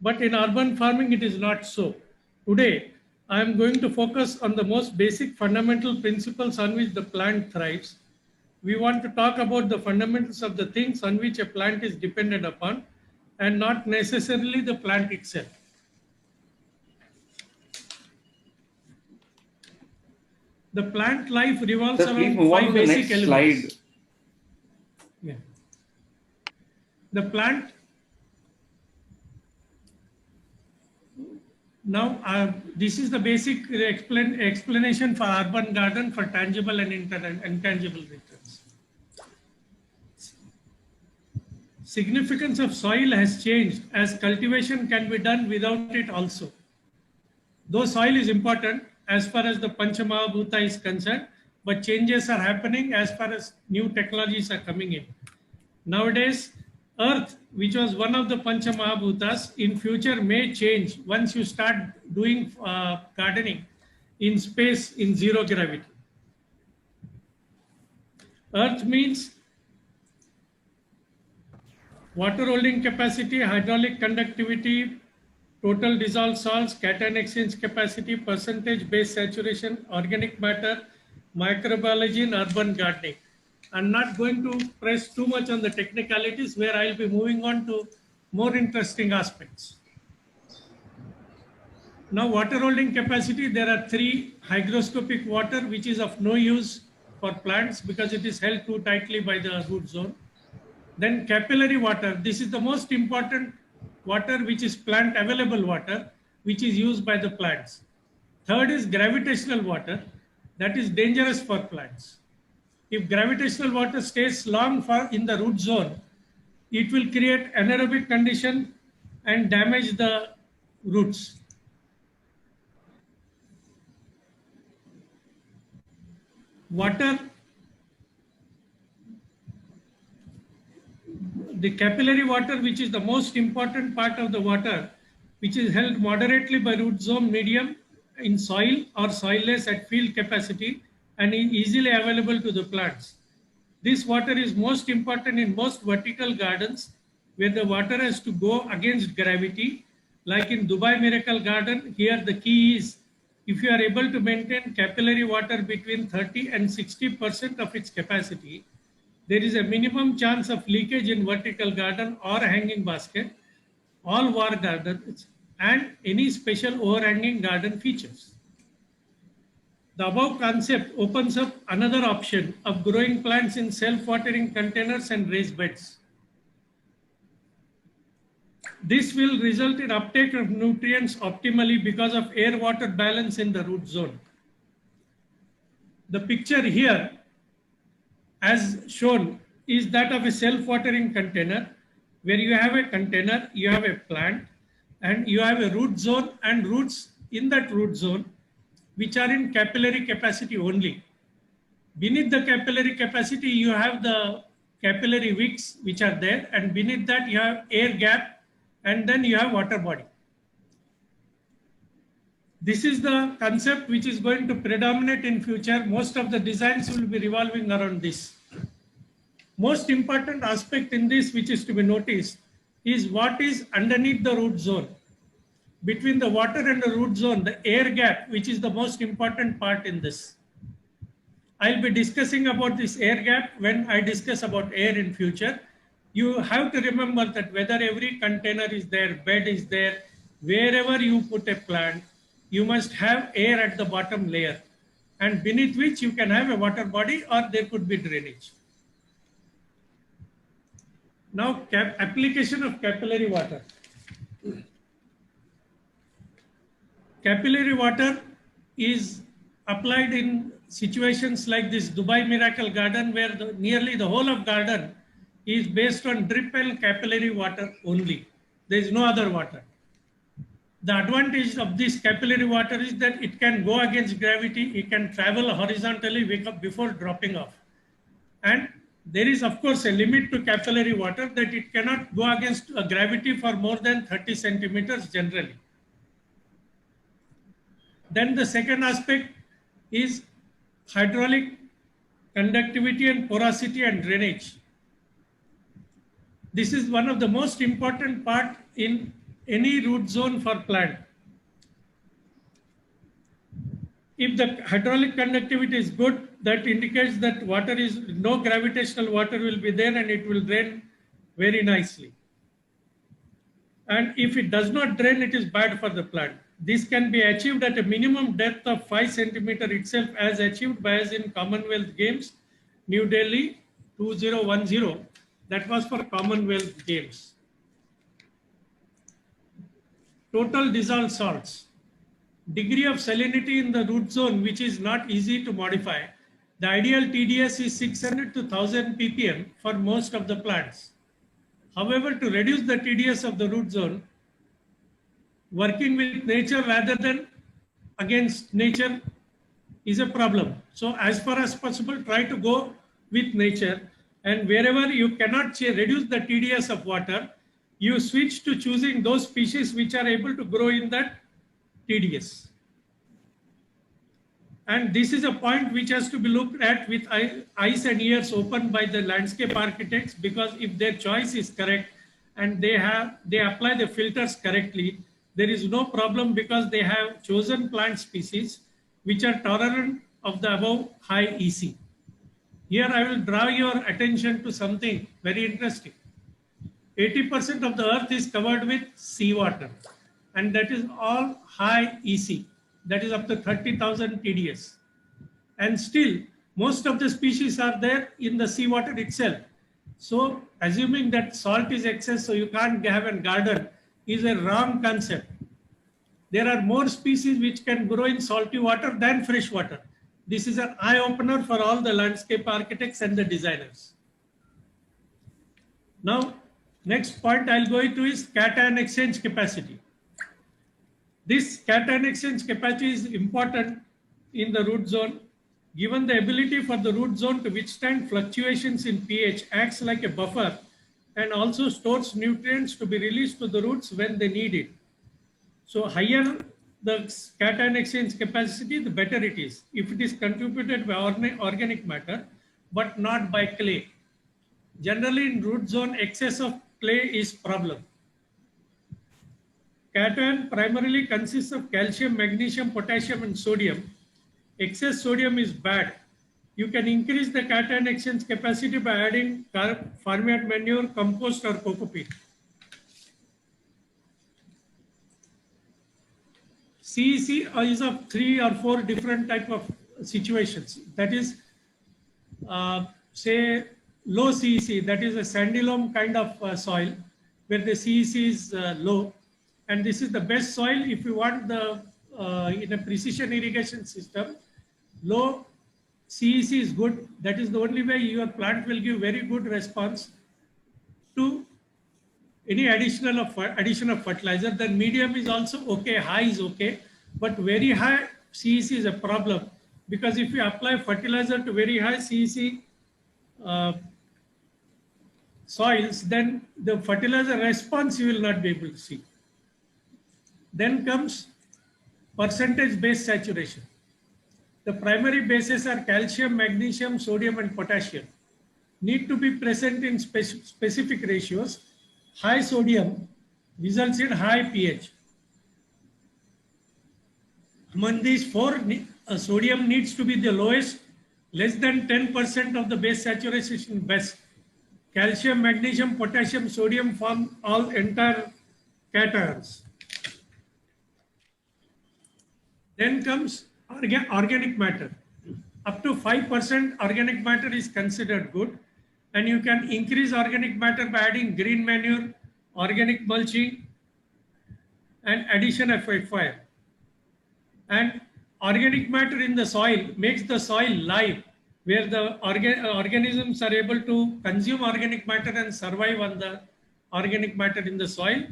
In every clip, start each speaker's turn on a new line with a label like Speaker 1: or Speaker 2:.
Speaker 1: But in urban farming, it is not so. Today, I am going to focus on the most basic fundamental principles on which the plant thrives. We want to talk about the fundamentals of the things on which a plant is dependent upon and not necessarily the plant itself. The plant life revolves
Speaker 2: Sir, please
Speaker 1: around
Speaker 2: move on to
Speaker 1: five
Speaker 2: the
Speaker 1: basic
Speaker 2: next slide.
Speaker 1: elements. Yeah. The plant now, this is the basic explanation for urban garden for tangible and intangible returns. Significance of soil has changed as cultivation can be done without it also. Though soil is important as far as the Panchamahabhuta is concerned, but changes are happening as far as new technologies are coming in. Nowadays, earth, which was one of the Panchamahabhutas, in future may change once you start doing gardening in space in zero gravity. Earth means water holding capacity, hydraulic conductivity, total dissolved salts, cation exchange capacity, percentage base saturation, organic matter, microbiology in urban gardening. I'm not going to press too much on the technicalities where I'll be moving on to more interesting aspects. Now, water holding capacity, there are three: hygroscopic water, which is of no use for plants because it is held too tightly by the root zone. Then capillary water, this is the most important water, which is plant available water, which is used by the plants. Third is gravitational water, that is dangerous for plants. If gravitational water stays long for in the root zone, it will create anaerobic condition and damage the roots. Water, the capillary water, which is the most important part of the water, which is held moderately by root zone medium in soil or soilless at field capacity and is easily available to the plants. This water is most important in most vertical gardens where the water has to go against gravity. Like in Dubai Miracle Garden, here the key is if you are able to maintain capillary water between 30 and 60% of its capacity, there is a minimum chance of leakage in vertical garden or hanging basket, all war gardens, and any special overhanging garden features. The above concept opens up another option of growing plants in self-watering containers and raised beds. This will result in uptake of nutrients optimally because of air-water balance in the root zone. The picture here, as shown, is that of a self-watering container where you have a container, you have a plant, and you have a root zone and roots in that root zone which are in capillary capacity only. Beneath the capillary capacity, you have the capillary wicks which are there, and beneath that you have air gap, and then you have water body. This is the concept which is going to predominate in future. Most of the designs will be revolving around this. Most important aspect in this which is to be noticed is what is underneath the root zone. Between the water and the root zone, the air gap, which is the most important part in this. I'll be discussing about this air gap when I discuss about air in future. You have to remember that whether every container is there, bed is there, wherever you put a plant, you must have air at the bottom layer, and beneath which you can have a water body or there could be drainage. Now, application of capillary water. Capillary water is applied in situations like this Dubai Miracle Garden, where nearly the whole of garden is based on drip and capillary water only. There is no other water. The advantage of this capillary water is that it can go against gravity, it can travel horizontally before dropping off. And there is of course a limit to capillary water, that it cannot go against gravity for more than 30 centimeters generally. Then the second aspect is hydraulic conductivity and porosity and drainage. This is one of the most important part in any root zone for plant. If the hydraulic conductivity is good, that indicates that water is, no gravitational water will be there and it will drain very nicely. And if it does not drain, it is bad for the plant. This can be achieved at a minimum depth of 5 centimeter itself, as achieved by us in Commonwealth Games, New Delhi 2010. That was for Commonwealth Games. Total dissolved salts. Degree of salinity in the root zone, which is not easy to modify. The ideal TDS is 600 to 1000 ppm for most of the plants. However, to reduce the TDS of the root zone, working with nature rather than against nature is a problem. So as far as possible, try to go with nature, and wherever you cannot reduce the TDS of water, you switch to choosing those species which are able to grow in that TDS. And this is a point which has to be looked at with eyes and ears open by the landscape architects, because if their choice is correct and they apply the filters correctly, there is no problem, because they have chosen plant species which are tolerant of the above high EC. Here I will draw your attention to something very interesting. 80% of the earth is covered with seawater, and that is all high EC. That is up to 30,000 TDS. And still, most of the species are there in the seawater itself. So assuming that salt is excess, so you can't have a garden, is a wrong concept. There are more species which can grow in salty water than fresh water. This is an eye-opener for all the landscape architects and the designers. Now, next point I'll go into is cation exchange capacity. This cation exchange capacity is important in the root zone. Given the ability for the root zone to withstand fluctuations in pH, acts like a buffer and also stores nutrients to be released to the roots when they need it. So higher the cation exchange capacity, the better it is, if it is contributed by organic matter, but not by clay. Generally in root zone, excess of clay is problem. Cation primarily consists of calcium, magnesium, potassium, and sodium. Excess sodium is bad. You can increase the cation exchange capacity by adding farmyard manure, compost, or cocopeat. CEC is of 3 or 4 different type of situations. That is, say, low CEC, that is a sandy loam kind of soil, where the CEC is low. And this is the best soil if you want the, in a precision irrigation system, low CEC is good. That is the only way your plant will give very good response to any addition of fertilizer. Then medium is also okay, high is okay, but very high CEC is a problem, because if you apply fertilizer to very high CEC soils, then the fertilizer response you will not be able to see. Then comes percentage base saturation. The primary bases are calcium, magnesium, sodium, and potassium. Need to be present in specific ratios. High sodium results in high pH. Among these 4, sodium needs to be the lowest, less than 10% of the base saturation best. Calcium, magnesium, potassium, sodium form all entire cations. Then comes organic matter. Up to 5% organic matter is considered good, and you can increase organic matter by adding green manure, organic mulching, and addition of fire. And organic matter in the soil makes the soil live, where the organisms are able to consume organic matter and survive on the organic matter in the soil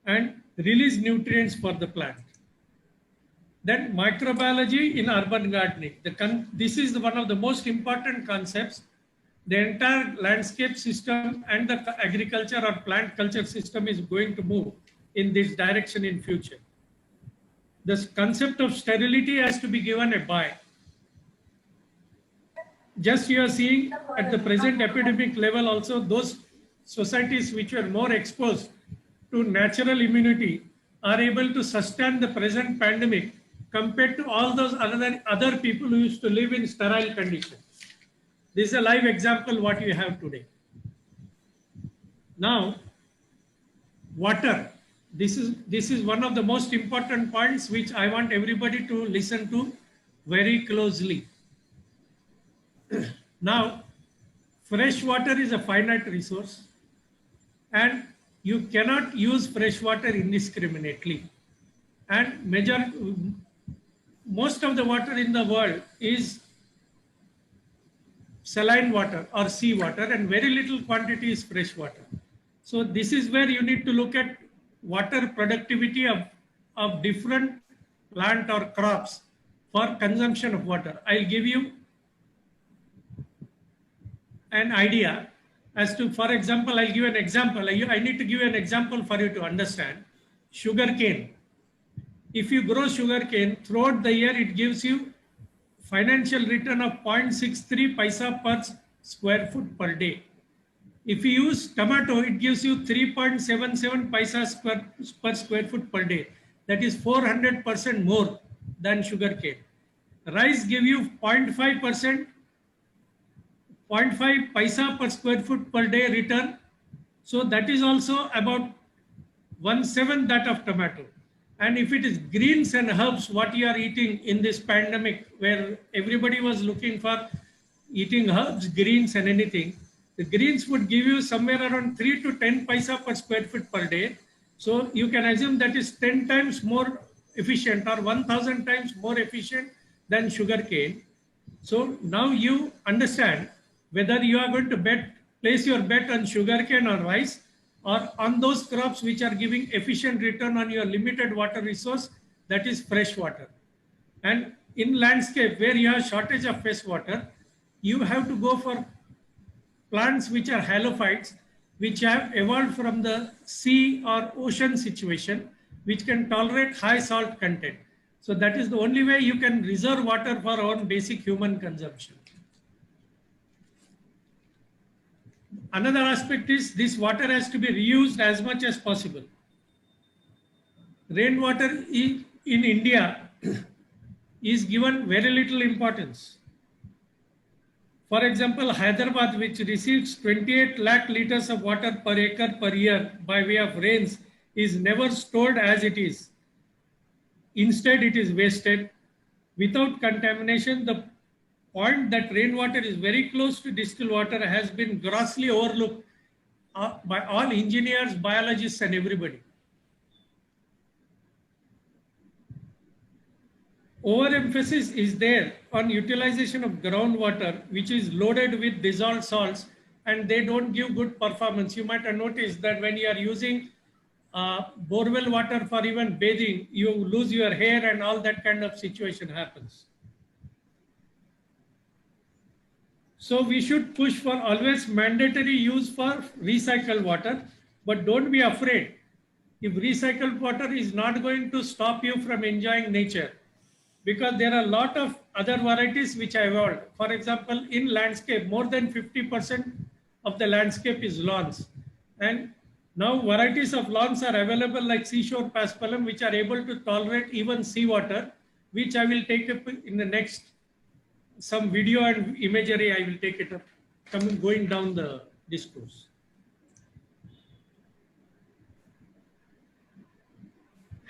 Speaker 1: and release nutrients for the plant. Then microbiology in urban gardening. This is one of the most important concepts. The entire landscape system and the agriculture or plant culture system is going to move in this direction in future. The concept of sterility has to be given a buy. Just you are seeing at the present epidemic level also, those societies which were more exposed to natural immunity are able to sustain the present pandemic compared to all those other people who used to live in sterile conditions. This is a live example what you have today. Now, water. This is one of the most important points which I want everybody to listen to very closely. Now, fresh water is a finite resource and you cannot use fresh water indiscriminately. And most of the water in the world is saline water or sea water, and very little quantity is fresh water. So this is where you need to look at water productivity of different plant or crops for consumption of water. I'll give you an idea as to, for example, I'll give you an example. I need to give you an example for you to understand. Sugarcane. If you grow sugarcane throughout the year, it gives you financial return of 0.63 paisa per square foot per day. If you use tomato, it gives you 3.77 paisa per square foot per day. That is 400% more than sugarcane. Rice give you 0.5%, 0.5 paisa per square foot per day return. So that is also about 1/7 that of tomato. And if it is greens and herbs, what you are eating in this pandemic, where everybody was looking for eating herbs, greens and anything, the greens would give you somewhere around 3 to 10 paisa per square foot per day. So you can assume that is 10 times more efficient or 1,000 times more efficient than sugarcane. So now you understand whether you are going to place your bet on sugarcane or rice, or on those crops which are giving efficient return on your limited water resource, that is fresh water. And in landscape where you have shortage of fresh water, you have to go for plants which are halophytes, which have evolved from the sea or ocean situation, which can tolerate high salt content. So that is the only way you can reserve water for our own basic human consumption. Another aspect is this water has to be reused as much as possible. Rainwater in India is given very little importance. For example, Hyderabad, which receives 28 lakh liters of water per acre per year by way of rains, is never stored as it is. Instead, it is wasted without contamination. The point that rainwater is very close to distilled water has been grossly overlooked by all engineers, biologists, and everybody. Overemphasis is there on utilization of groundwater, which is loaded with dissolved salts, and they don't give good performance. You might have noticed that when you are using borewell water for even bathing, you lose your hair and all that kind of situation happens. So we should push for always mandatory use for recycled water, but don't be afraid. If recycled water is not going to stop you from enjoying nature, because there are a lot of other varieties which I evolved. For example, in landscape, more than 50% of the landscape is lawns. And now varieties of lawns are available like seashore paspalum, which are able to tolerate even seawater, which I will take up in the next some video and imagery. I will take it up going down the discourse.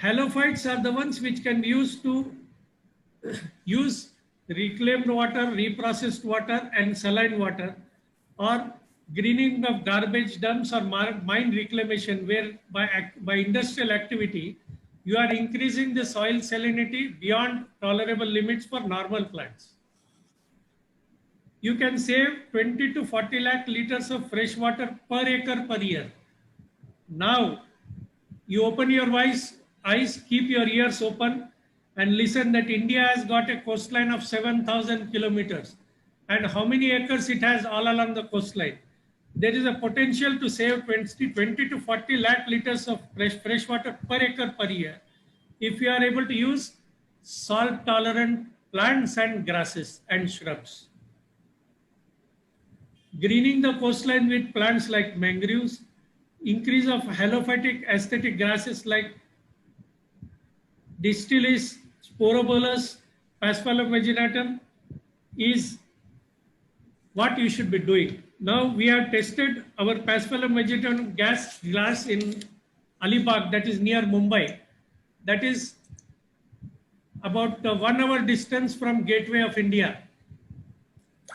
Speaker 1: Halophytes are the ones which can be used to use reclaimed water, reprocessed water, and saline water, or greening of garbage dumps or mine reclamation, where by industrial activity, you are increasing the soil salinity beyond tolerable limits for normal plants. You can save 20 to 40 lakh liters of fresh water per acre per year. Now, you open your eyes, keep your ears open, and listen that India has got a coastline of 7,000 kilometers. And how many acres it has all along the coastline? There is a potential to save 20 to 40 lakh liters of fresh water per acre per year if you are able to use salt tolerant plants and grasses and shrubs. Greening the coastline with plants like mangroves, increase of halophytic aesthetic grasses like Distilis, Sporobolus, Paspalum vaginatum is what you should be doing. Now we have tested our Paspalum vaginatum glass in Alibag, that is near Mumbai. That is about 1 hour distance from Gateway of India.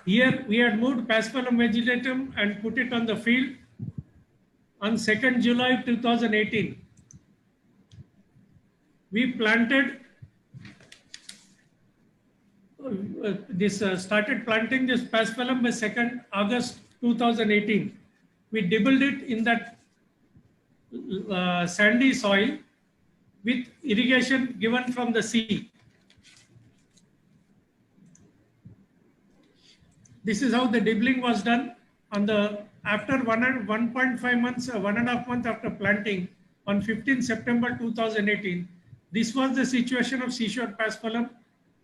Speaker 1: Here we had moved Paspalum vaginatum and put it on the field on 2nd July 2018. We planted started planting this Paspalum by 2nd August 2018. We dibbled it in that sandy soil with irrigation given from the sea. This is how the dibbling was done. On the after 1.5 months, 1.5 months after planting, on 15 September 2018, this was the situation of seashore Paspalum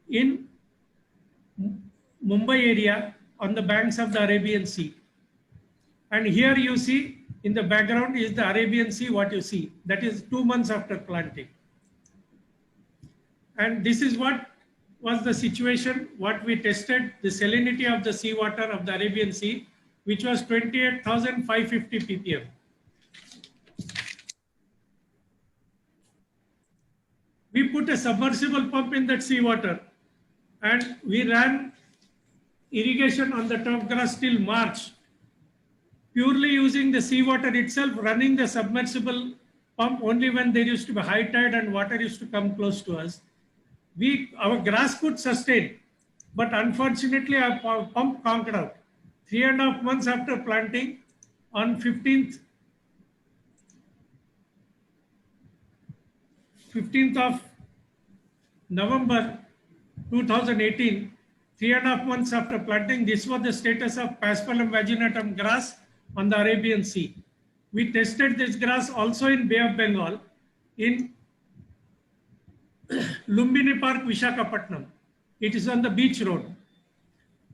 Speaker 1: in Mumbai area on the banks of the Arabian Sea. And here you see in the background is the Arabian Sea, what you see. That is 2 months after planting. And this is what was the situation, what we tested, the salinity of the seawater of the Arabian Sea, which was 28,550 ppm. We put a submersible pump in that seawater and we ran irrigation on the turf grass till March, purely using the seawater itself, running the submersible pump only when there used to be high tide and water used to come close to us. Our grass could sustain, but unfortunately our pump conked out. 3.5 months after planting, on 15th of November 2018, 3.5 months after planting, this was the status of Paspalum vaginatum grass on the Arabian Sea. We tested this grass also in Bay of Bengal in Lumbini Park, Visakhapatnam. It is on the beach road.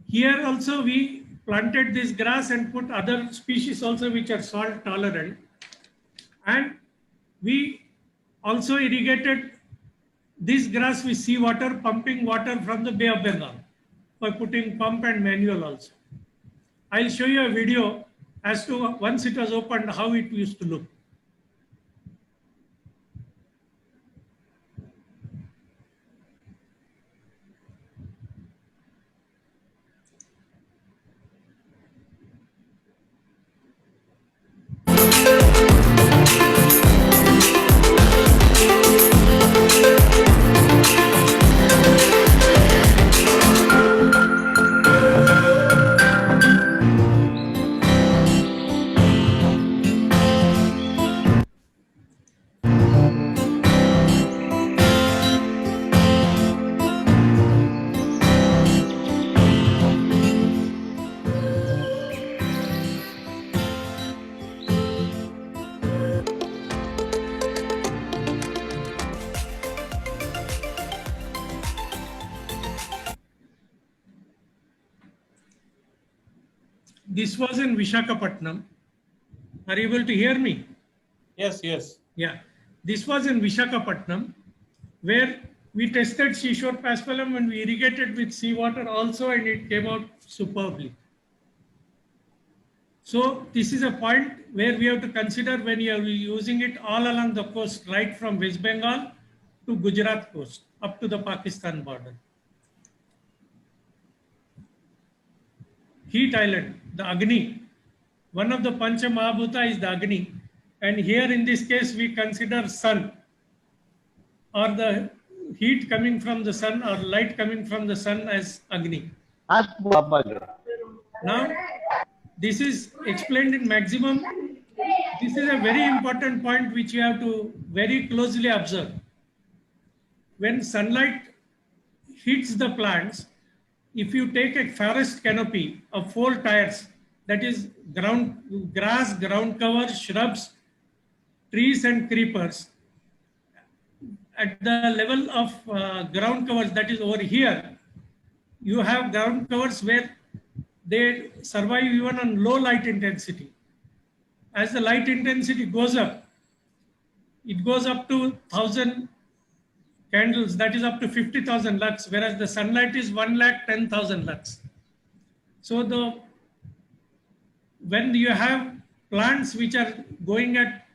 Speaker 1: Here also we planted this grass and put other species also which are salt tolerant. And we also irrigated this grass with seawater, pumping water from the Bay of Bengal by putting pump and manual also. I'll show you a video as to once it was opened, how it used to look. This was in Visakhapatnam. Are you able to hear me?
Speaker 2: Yes, yes.
Speaker 1: Yeah. This was in Visakhapatnam, where we tested seashore Paspalum and we irrigated with seawater also, and it came out superbly. So this is a point where we have to consider when you are using it all along the coast, right from West Bengal to Gujarat coast, up to the Pakistan border. Heat island, the Agni. One of the Pancha Mahabhuta is the Agni. And here in this case, we consider sun, or the heat coming from the sun or light coming from the sun as Agni. Now, this is explained in maximum. This is a very important point which you have to very closely observe. When sunlight hits the plants, if you take a forest canopy of 4 tiers, that is grass, ground cover, shrubs, trees and creepers, at the level of ground covers, that is over here, you have ground covers where they survive even on low light intensity. As the light intensity goes up, it goes up to 1000 candles, that is up to 50,000 lux, whereas the sunlight is 1,10,000 lux. So when you have plants which are going at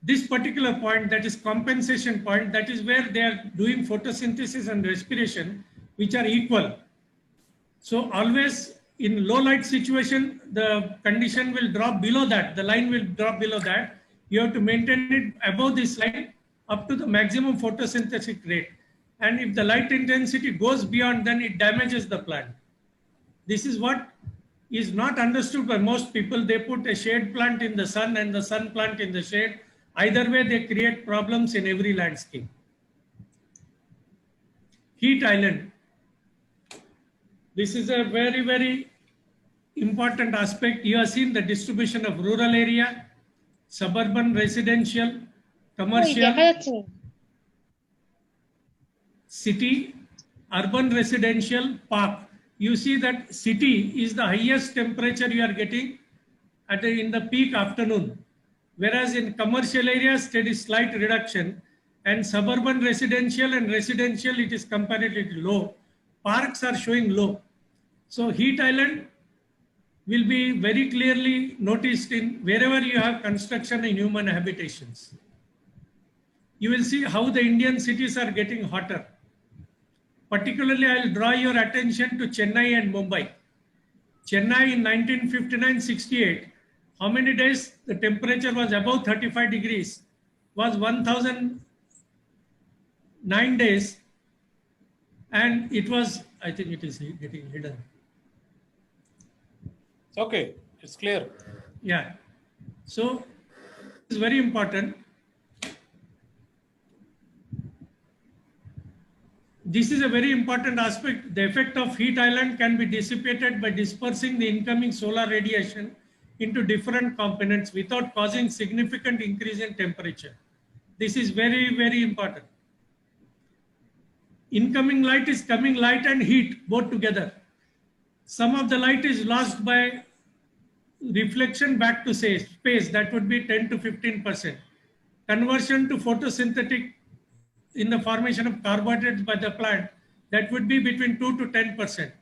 Speaker 1: this particular point, that is compensation point, that is where they are doing photosynthesis and respiration, which are equal. So always in low light situation, the condition will drop below that, the line will drop below that. You have to maintain it above this line up to the maximum photosynthetic rate. And if the light intensity goes beyond, then it damages the plant. This is what is not understood by most people. They put a shade plant in the sun and the sun plant in the shade. Either way, they create problems in every landscape. Heat island. This is a very, very important aspect. You have seen the distribution of rural area, suburban, residential, commercial, city, urban, residential, park. You see that city is the highest temperature you are getting in the peak afternoon. Whereas in commercial areas, there is slight reduction, and suburban residential and residential, it is comparatively low. Parks are showing low. So heat island will be very clearly noticed in wherever you have construction in human habitations. You will see how the Indian cities are getting hotter. Particularly, I will draw your attention to Chennai and Mumbai. Chennai in 1959-68, how many days the temperature was above 35 degrees? Was 1009 days, and it was, I think it is getting hidden.
Speaker 2: It's okay, it's clear.
Speaker 1: Yeah, so it's very important. This is a very important aspect. The effect of heat island can be dissipated by dispersing the incoming solar radiation into different components without causing significant increase in temperature. This is very, very important. Incoming light is coming light and heat both together. Some of the light is lost by reflection back to space, that would be 10 to 15%. Conversion to photosynthetic in the formation of carbohydrates by the plant, that would be between 2 to 10%.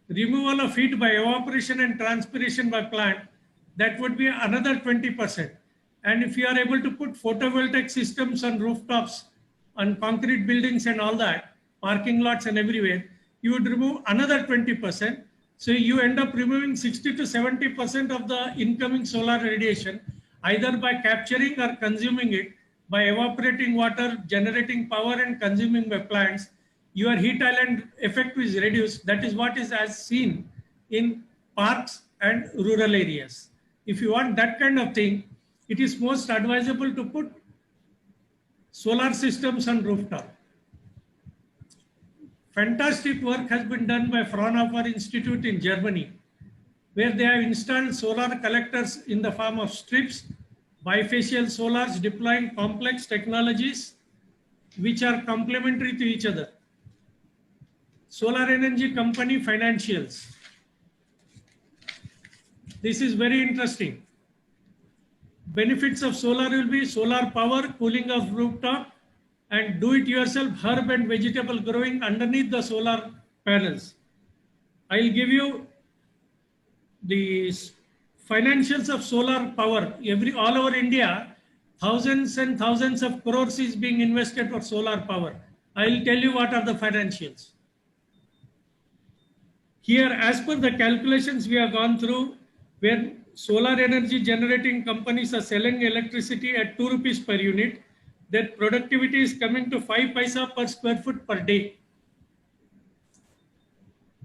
Speaker 1: Removal of heat by evaporation and transpiration by plant, that would be another 20%. And if you are able to put photovoltaic systems on rooftops, on concrete buildings and all that, parking lots and everywhere, you would remove another 20%. So you end up removing 60 to 70% of the incoming solar radiation, either by capturing or consuming it, by evaporating water, generating power and consuming by plants. Your heat island effect is reduced. That is what is as seen in parks and rural areas. If you want that kind of thing, it is most advisable to put solar systems on rooftop. Fantastic work has been done by Fraunhofer Institute in Germany, where they have installed solar collectors in the form of strips, bifacial solars, deploying complex technologies which are complementary to each other. Solar energy company financials. This is very interesting. Benefits of solar will be solar power, cooling of rooftop, and do-it-yourself herb and vegetable growing underneath the solar panels. I'll give you the financials of solar power. All over India, thousands and thousands of crores is being invested for solar power. I'll tell you what are the financials. Here, as per the calculations we have gone through, where solar energy generating companies are selling electricity at 2 rupees per unit, their productivity is coming to 5 paisa per square foot per day.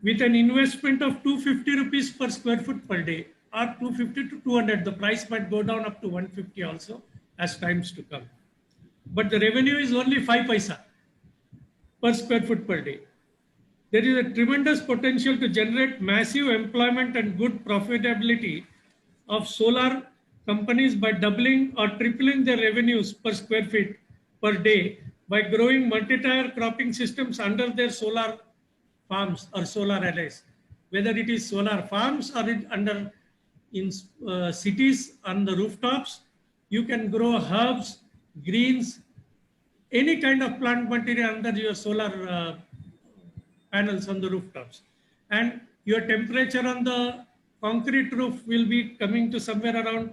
Speaker 1: With an investment of 250 rupees per square foot per day, or 250 to 200, the price might go down up to 150 also as times to come. But the revenue is only 5 paisa per square foot per day. There is a tremendous potential to generate massive employment and good profitability of solar companies by doubling or tripling their revenues per square feet per day by growing multi-tier cropping systems under their solar farms or solar arrays. Whether it is solar farms or in cities on the rooftops, you can grow herbs, greens, any kind of plant material under your solar panels on the rooftops. And your temperature on the concrete roof will be coming to somewhere around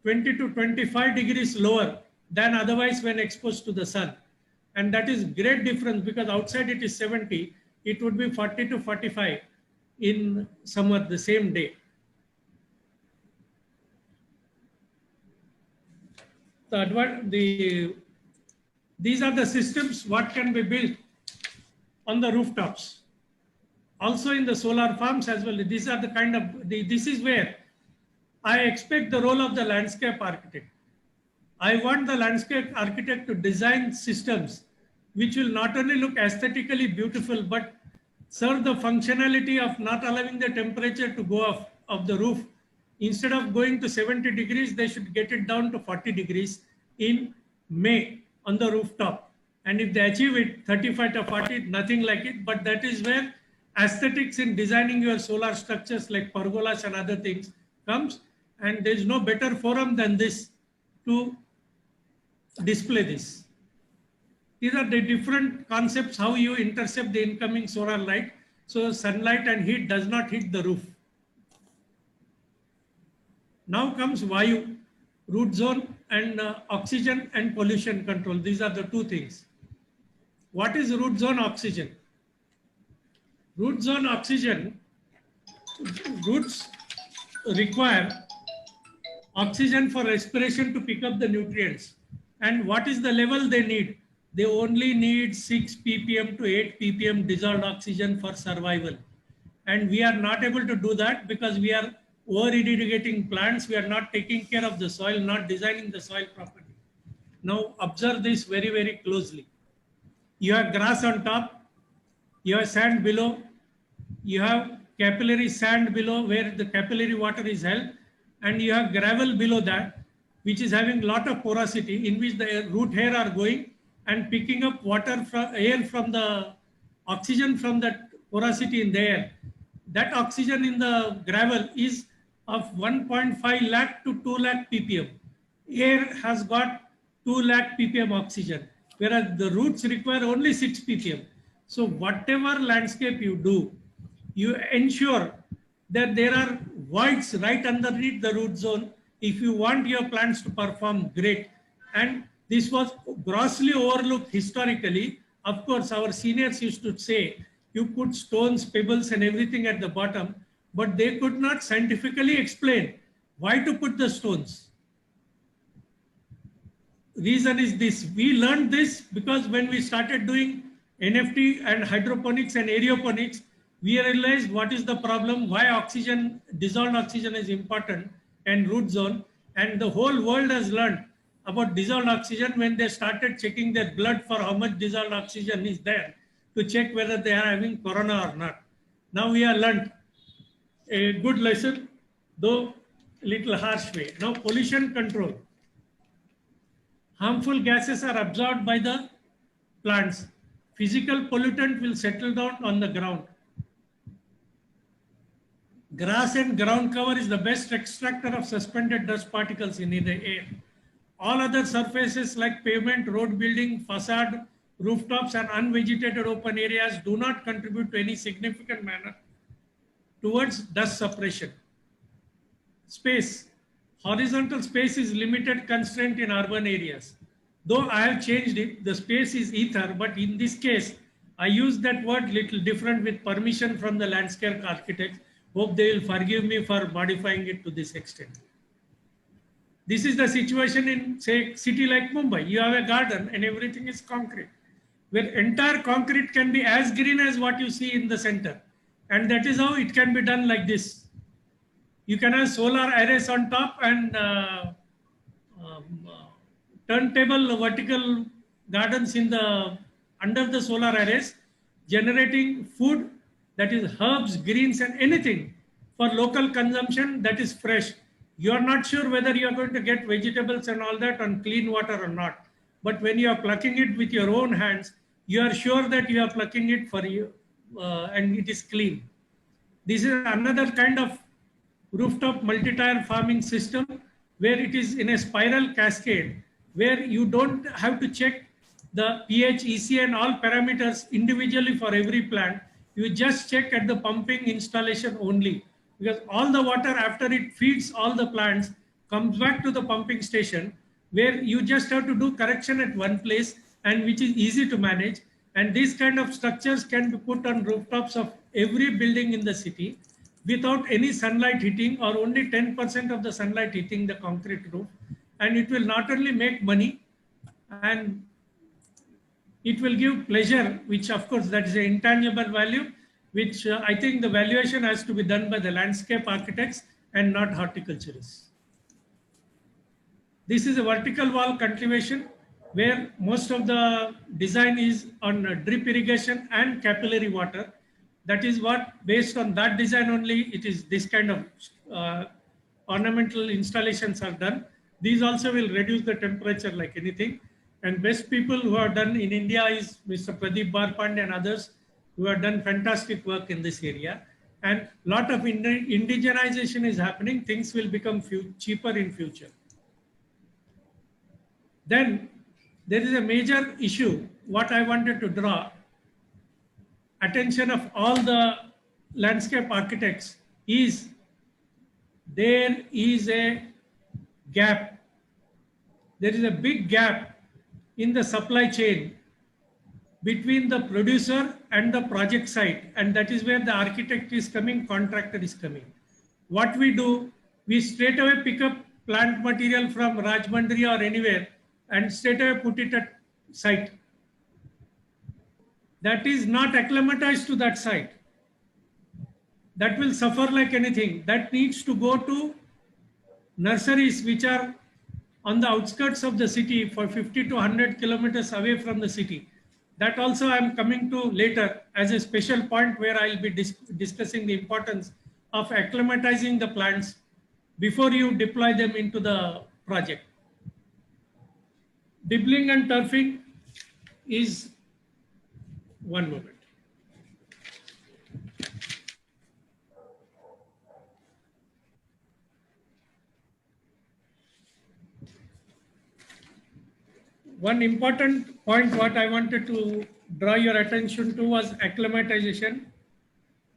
Speaker 1: 20 to 25 degrees lower than otherwise when exposed to the sun. And that is great difference because outside it is 70, it would be 40 to 45 in summer the same day. These are the systems what can be built on the rooftops. Also in the solar farms as well. These are the kind of, this is where I expect the role of the landscape architect. I want the landscape architect to design systems which will not only look aesthetically beautiful, but serve the functionality of not allowing the temperature to go off of the roof. Instead of going to 70 degrees, they should get it down to 40 degrees in May on the rooftop. And if they achieve it, 35 to 40, nothing like it. But that is where aesthetics in designing your solar structures like pergolas and other things comes. And there is no better forum than this to display this. These are the different concepts how you intercept the incoming solar light. So sunlight and heat does not hit the roof. Now comes Vayu, root zone, and oxygen and pollution control. These are the two things. What is root zone oxygen? Root zone oxygen, roots require oxygen for respiration to pick up the nutrients. And what is the level they need? They only need 6 ppm to 8 ppm dissolved oxygen for survival. And we are not able to do that because we are over irrigating plants. We are not taking care of the soil, not designing the soil properly. Now observe this very, very closely. You have grass on top, you have sand below, you have capillary sand below where the capillary water is held, and you have gravel below that, which is having lot of porosity in which the root hair are going and picking up water from air from the oxygen from that porosity in the air. That oxygen in the gravel is of 1.5 lakh to 2 lakh ppm. Air has got 2 lakh ppm oxygen, whereas the roots require only 6 ppm. So whatever landscape you do, you ensure that there are voids right underneath the root zone if you want your plants to perform great. And this was grossly overlooked historically. Of course, our seniors used to say, you put stones, pebbles and everything at the bottom, but they could not scientifically explain why to put the stones. Reason is this, we learned this because when we started doing NFT and hydroponics and aeroponics, we realized what is the problem, why oxygen, dissolved oxygen is important and root zone. And the whole world has learned about dissolved oxygen when they started checking their blood for how much dissolved oxygen is there to check whether they are having corona or not. Now we have learned a good lesson, though little harsh way. Now pollution control. Harmful gases are absorbed by the plants. Physical pollutant will settle down on the ground. Grass and ground cover is the best extractor of suspended dust particles in the air. All other surfaces like pavement, road building, facade, rooftops and unvegetated open areas do not contribute to any significant manner towards dust suppression. Space. Horizontal space is limited constraint in urban areas. Though I have changed it, the space is ether, but in this case, I use that word little different with permission from the landscape architects. Hope they will forgive me for modifying it to this extent. This is the situation in, say, city like Mumbai. You have a garden and everything is concrete, where entire concrete can be as green as what you see in the center. And that is how it can be done like this. You can have solar arrays on top and turntable vertical gardens in the under the solar arrays, generating food, that is herbs, greens and anything for local consumption that is fresh. You are not sure whether you are going to get vegetables and all that on clean water or not. But when you are plucking it with your own hands, you are sure that you are plucking it for you and it is clean. This is another kind of rooftop multi-tier farming system where it is in a spiral cascade where you don't have to check the pH, EC and all parameters individually for every plant. You just check at the pumping installation only, because all the water after it feeds all the plants comes back to the pumping station, where you just have to do correction at one place, and which is easy to manage. And these kind of structures can be put on rooftops of every building in the city without any sunlight hitting, or only 10% of the sunlight hitting the concrete roof. And it will not only make money, and it will give pleasure, which of course that is an intangible value, which I think the valuation has to be done by the landscape architects and not horticulturists. This is a vertical wall cultivation where most of the design is on drip irrigation and capillary water. That is what, based on that design only, it is this kind of ornamental installations are done. These also will reduce the temperature like anything. And best people who are done in India is Mr. Pradeep Barpande and others who have done fantastic work in this area. And lot of indigenization is happening. Things will become cheaper in future. Then there is a major issue, what I wanted to draw attention of all the landscape architects is there is a gap. There is a big gap in the supply chain between the producer and the project site, and that is where the architect is coming, contractor is coming. What we do, we straight away pick up plant material from Rajahmundry or anywhere and straight away put it at site. That is not acclimatized to that site. That will suffer like anything. That needs to go to nurseries which are on the outskirts of the city for 50 to 100 kilometers away from the city. That also I am coming to later as a special point, where I will be discussing the importance of acclimatizing the plants before you deploy them into the project. Dibbling and turfing is, one moment. One important point what I wanted to draw your attention to was acclimatization,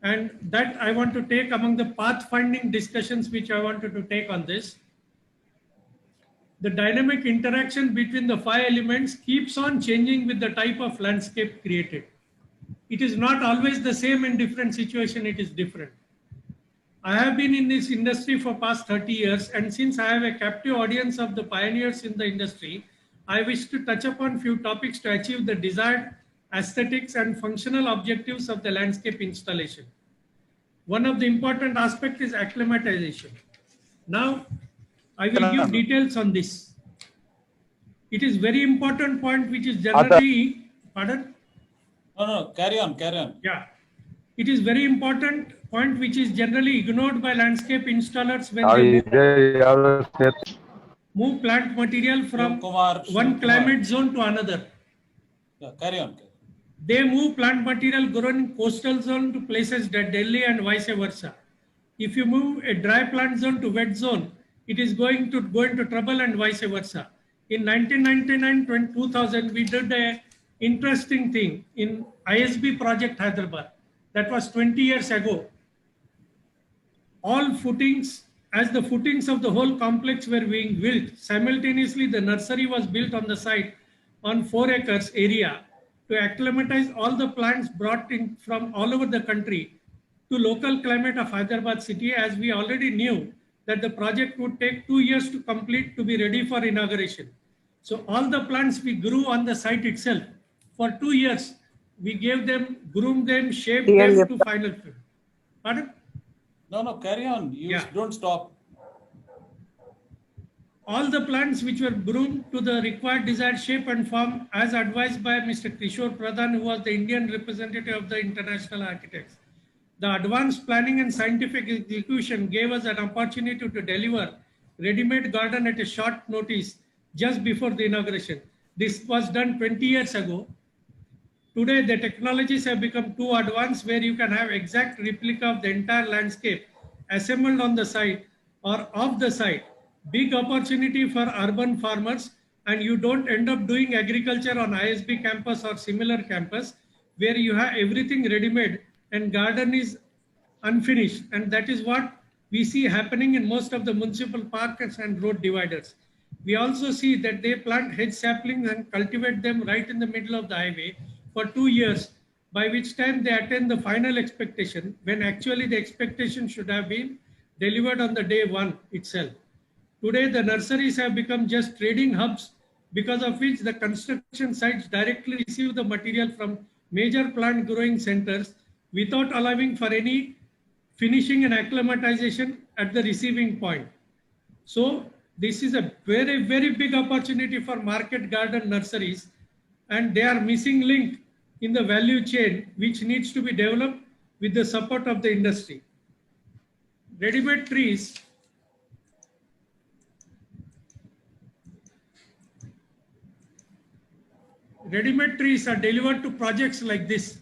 Speaker 1: and that I want to take among the pathfinding discussions which I wanted to take on this. The dynamic interaction between the 5 elements keeps on changing with the type of landscape created. It is not always the same in different situations, it is different. I have been in this industry for past 30 years, and since I have a captive audience of the pioneers in the industry, I wish to touch upon few topics to achieve the desired aesthetics and functional objectives of the landscape installation. One of the important aspects is acclimatization. Now, I will give details on this. It is very important point which is generally, pardon?
Speaker 2: No, carry on.
Speaker 1: Yeah. It is very important point which is generally ignored by landscape installers when they move plant material from one climate zone to another.
Speaker 2: Yeah, carry on.
Speaker 1: They move plant material grown in coastal zone to places like Delhi and vice versa. If you move a dry plant zone to wet zone, it is going to go into trouble and vice versa. In 1999-2000, we did a interesting thing in ISB project Hyderabad. That was 20 years ago. All footings, as the footings of the whole complex were being built, simultaneously the nursery was built on the site on 4 acres area to acclimatize all the plants brought in from all over the country to local climate of Hyderabad city, as we already knew that the project would take 2 years to complete to be ready for inauguration. So all the plants we grew on the site itself for 2 years. We gave them, groomed them, shaped them to final film. Pardon?
Speaker 2: No, carry on. You don't stop.
Speaker 1: All the plants which were groomed to the required desired shape and form as advised by Mr. Kishore Pradhan, who was the Indian representative of the international architects. The advanced planning and scientific execution gave us an opportunity to deliver ready-made garden at a short notice just before the inauguration. This was done 20 years ago. Today, the technologies have become too advanced, where you can have exact replica of the entire landscape assembled on the site or off the site. Big opportunity for urban farmers and you don't end up doing agriculture on ISB campus or similar campus where you have everything ready-made and garden is unfinished. And that is what we see happening in most of the municipal parks and road dividers. We also see that they plant hedge saplings and cultivate them right in the middle of the highway for 2 years, by which time they attain the final expectation, when actually the expectation should have been delivered on the day one itself. Today, the nurseries have become just trading hubs, because of which the construction sites directly receive the material from major plant growing centers without allowing for any finishing and acclimatization at the receiving point. So this is a very, very big opportunity for market garden nurseries, and they are missing link in the value chain, which needs to be developed with the support of the industry. Ready-made trees. Ready-made trees are delivered to projects like this.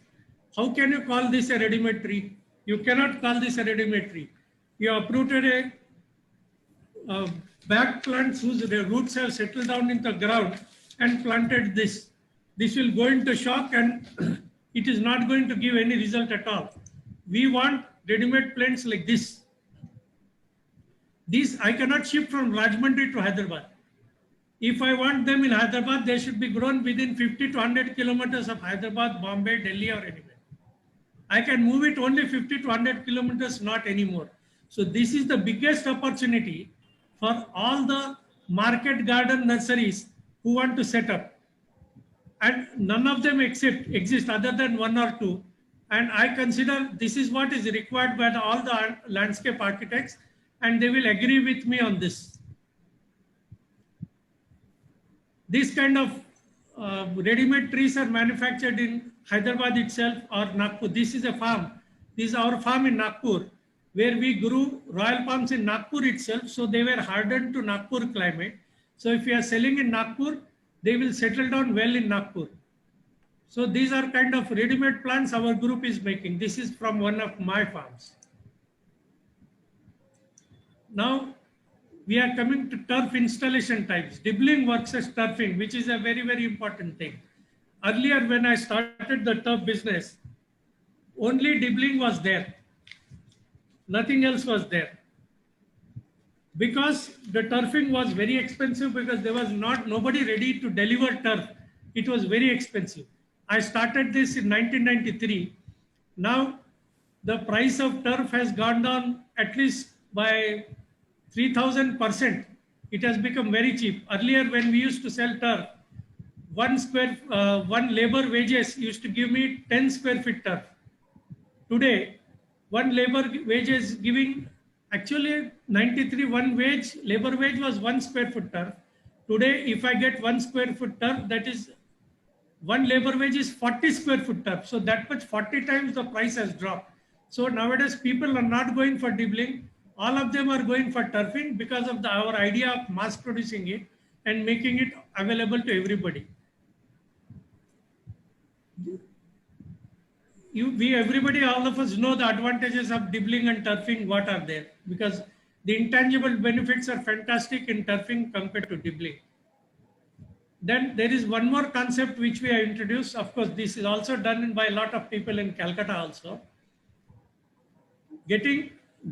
Speaker 1: How can you call this a ready-made tree? You cannot call this a ready-made tree. You uprooted a back plants whose roots have settled down in the ground and planted this. This will go into shock and it is not going to give any result at all. We want ready-made plants like this. These I cannot ship from Rajahmundry to Hyderabad. If I want them in Hyderabad, they should be grown within 50 to 100 kilometers of Hyderabad, Bombay, Delhi, or anywhere. I can move it only 50 to 100 kilometers, not anymore. So this is the biggest opportunity for all the market garden nurseries who want to set up. And none of them exist other than one or two. And I consider this is what is required by all the landscape architects, and they will agree with me on this. These kind of ready-made trees are manufactured in Hyderabad itself or Nagpur. This is a farm. This is our farm in Nagpur, where we grew royal palms in Nagpur itself. So they were hardened to Nagpur climate. So if we are selling in Nagpur, they will settle down well in Nagpur. So these are kind of ready-made plants our group is making. This is from one of my farms. Now, we are coming to turf installation types. Dibbling works as turfing, which is a very, very important thing. Earlier, when I started the turf business, only dibbling was there. Nothing else was there. Because the turfing was very expensive, because there was nobody ready to deliver turf. It was very expensive. I started this in 1993. Now, the price of turf has gone down at least by 3000%. It has become very cheap. Earlier, when we used to sell turf, one labor wages used to give me 10 square feet turf. Today, one labor wage is giving, actually 93, labor wage was 1 square foot turf. Today, if I get 1 square foot turf, that is one labor wage is 40 square foot turf. So that much 40 times the price has dropped. So nowadays people are not going for dibbling. All of them are going for turfing because of our idea of mass producing it and making it available to everybody. Everybody, all of us know the advantages of dibbling and turfing, what are there, because the intangible benefits are fantastic in turfing compared to dibbling. Then there is one more concept which we have introduced. Of course, this is also done by a lot of people in Calcutta also.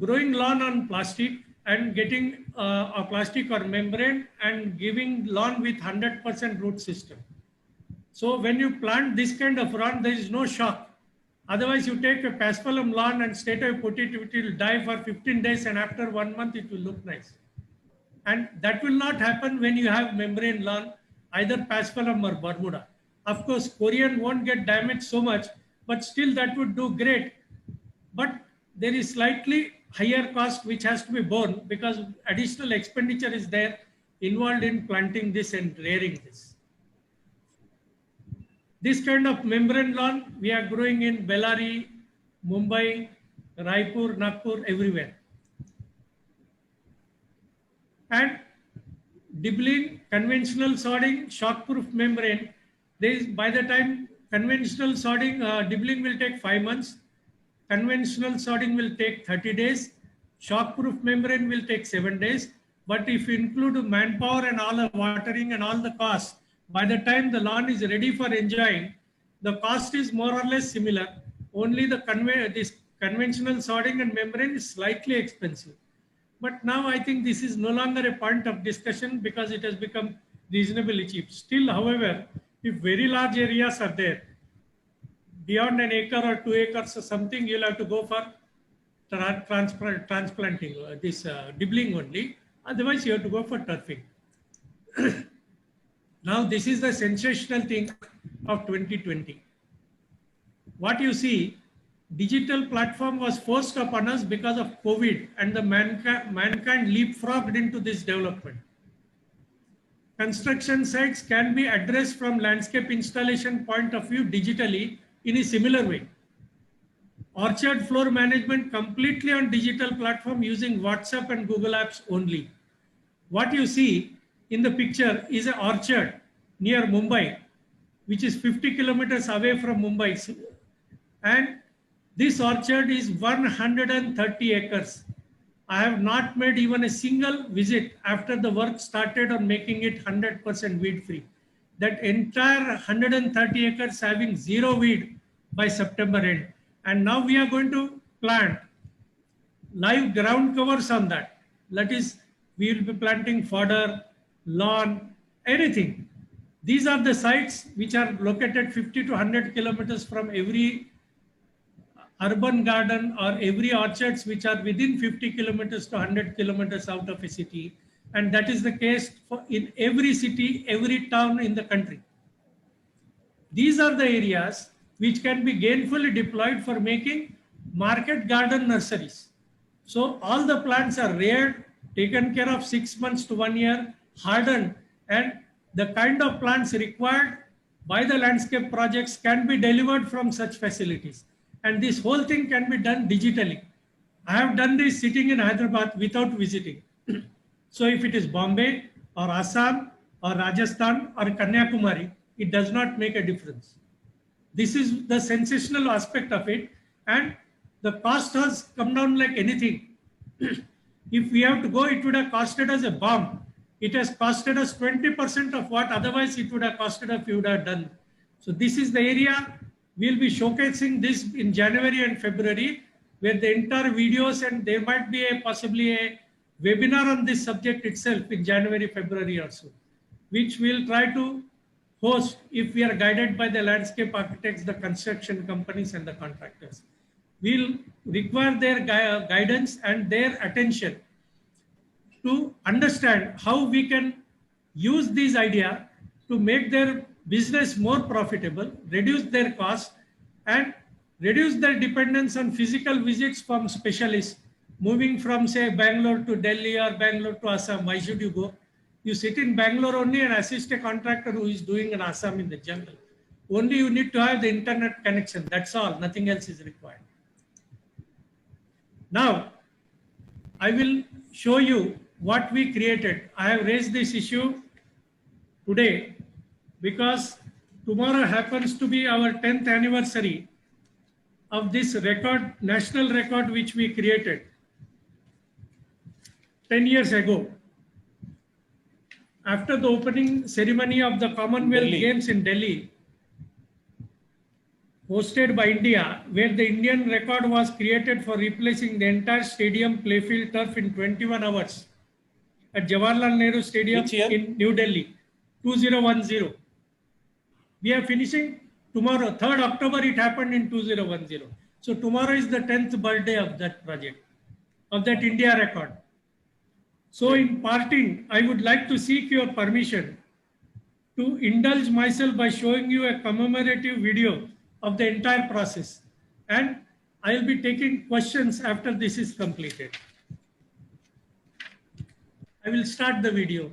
Speaker 1: Growing lawn on plastic and getting a plastic or membrane and giving lawn with 100% root system. So when you plant this kind of lawn, there is no shock. Otherwise, you take a paspalum lawn and straight away put it, it will die for 15 days and after 1 month, it will look nice. And that will not happen when you have membrane lawn, either paspalum or Bermuda. Of course, Korean won't get damaged so much, but still that would do great. But there is slightly higher cost which has to be borne because additional expenditure is there involved in planting this and rearing this. This kind of membrane lawn we are growing in Bellary, Mumbai, Raipur, Nagpur, everywhere. And dibbling, conventional sodding, shockproof membrane. By the time conventional sodding, dibbling will take 5 months. Conventional sodding will take 30 days. Shockproof membrane will take 7 days. But if you include manpower and all the watering and all the costs, by the time the lawn is ready for enjoying, the cost is more or less similar. Only this conventional sodding and membrane is slightly expensive. But now I think this is no longer a point of discussion because it has become reasonably cheap. Still, however, if very large areas are there, beyond an acre or 2 acres or something, you'll have to go for transplanting, dibbling only. Otherwise, you have to go for turfing. Now, this is the sensational thing of 2020. What you see, digital platform was forced upon us because of COVID, and the mankind leapfrogged into this development. Construction sites can be addressed from landscape installation point of view digitally in a similar way. Orchard floor management completely on digital platform using WhatsApp and Google Apps only. What you see in the picture is an orchard near Mumbai, which is 50 kilometers away from Mumbai. And this orchard is 130 acres. I have not made even a single visit after the work started on making it 100% weed free. That entire 130 acres having zero weed by September end. And now we are going to plant live ground covers on that. That is, we will be planting fodder, lawn, anything. These are the sites which are located 50 to 100 kilometers from every urban garden or every orchards which are within 50 kilometers to 100 kilometers out of a city. And that is the case for in every city, every town in the country. These are the areas which can be gainfully deployed for making market garden nurseries. So all the plants are reared, taken care of 6 months to 1 year, hardened, and the kind of plants required by the landscape projects can be delivered from such facilities. And this whole thing can be done digitally. I have done this sitting in Hyderabad without visiting. So if it is Bombay or Assam or Rajasthan or Kanyakumari, it does not make a difference. This is the sensational aspect of it, and the cost has come down like anything. If we have to go, it would have costed us a bomb. It has costed us 20% of what otherwise it would have costed if we would have done. So this is the area we'll be showcasing this in January and February, where the entire videos, and there might be possibly a webinar on this subject itself in January, February or so, which we'll try to host if we are guided by the landscape architects, the construction companies and the contractors. We'll require their guidance and their attention to understand how we can use this idea to make their business more profitable, reduce their costs, and reduce their dependence on physical visits from specialists. Moving from, say, Bangalore to Delhi or Bangalore to Assam, why should you go? You sit in Bangalore only and assist a contractor who is doing an Assam in the jungle. Only you need to have the internet connection. That's all. Nothing else is required. Now, I will show you what we created. I have raised this issue today because tomorrow happens to be our 10th anniversary of this record, national record, which we created 10 years ago. After the opening ceremony of the Commonwealth Games in Delhi, hosted by India, where the Indian record was created for replacing the entire stadium playfield turf in 21 hours at Jawaharlal Nehru Stadium in New Delhi, 2010. We are finishing tomorrow, 3rd October, it happened in 2010. So tomorrow is the 10th birthday of that project, of that India record. So in parting, I would like to seek your permission to indulge myself by showing you a commemorative video of the entire process. And I will be taking questions after this is completed. I will start the video.